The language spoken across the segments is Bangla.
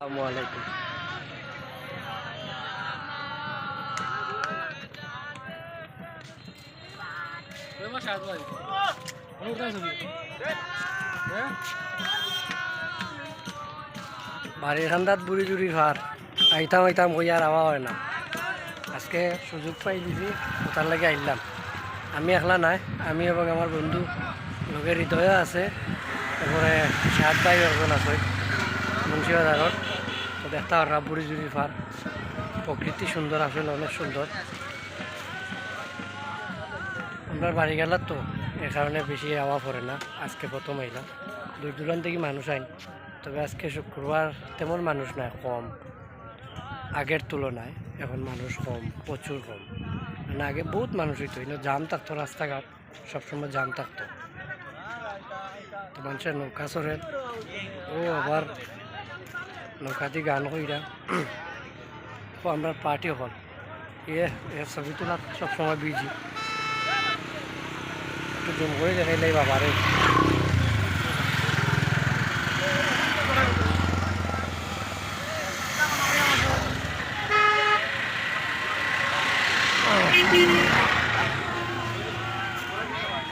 আসসালামু আলাইকুম। বাড়ির খান্দাত বুড়ি জুড়ি ভার আইতাম আইতাম কই আর আওয়া হয় না। আজকে সুযোগ পাই দিছি, ওটার লাগে আইলাম। আমি একলা নাই, আমি এবং আমার বন্ধু লোকের হৃদয় আছে, তারপরে সাত ভাই একজন আছে মুন্সিবাজারত। তো দেখতে পারা বুড়ি জুড়ি ভার প্রকৃতি সুন্দর, আসলে অনেক সুন্দর। আমরা বাড়ি গেলাম তো এ কারণে বেশি আওয়া পড়ে না। আজকে প্রথম আইলাম, দূর দূরান্ত থেকে মানুষ আইন, তবে আজকে শুক্রবার তেমন মানুষ নাই, কম আগের তুলনায়। এখন মানুষ কম, প্রচুর কম। মানে আগে বহুত মানুষ হইতো, কিন্তু জাম থাকতো, রাস্তাঘাট সবসময় জাম থাকতো। তো মানুষের নৌকা চড়ে, ও আবার নৌকা দিয়ে গান কইরা ও আমরা পার্টি হল এ ছবি তোলা সবসময় বিজি। একটু জুম করে দেখাইলাই বাবারে।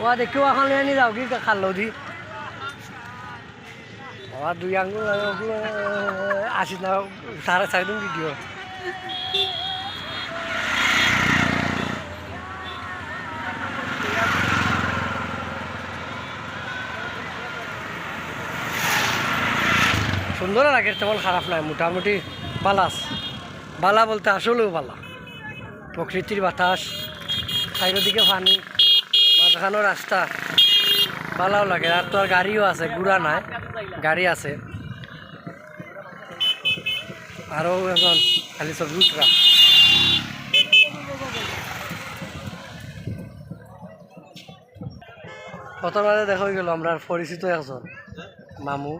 ও দেখো এখন নিয়ে যাও কি খালো দি আমার দুই আঙ্গুল আসিস না, সাড়ে সাড়ে দিন ভিডিও। সুন্দর লাগে, তেমন খারাপ নয়, মোটামুটি বালাস। বালা বলতে আসলেও বালা, প্রকৃতির বাতাস, চারিদিকে পানি, মাঝখানো রাস্তা, ভালো লাগে। আর তো আর গাড়িও আছে, ঘোড়া নাই, গাড়ি আছে। আরও এখন খালি সব রুটরা। প্রথমবারে দেখা হয়ে গেল আমরা পরিচিত একজন মামু।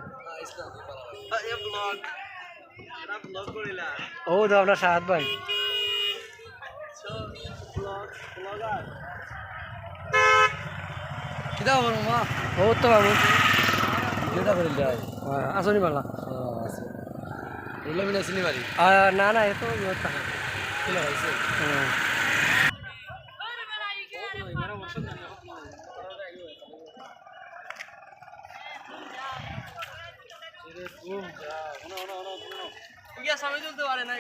ও তো আমরা সাহাদ ভাই। ও তো মামু আসনি পালা না না, এ তো টাকা ঠিক আছে, আমি চলতে পারে না।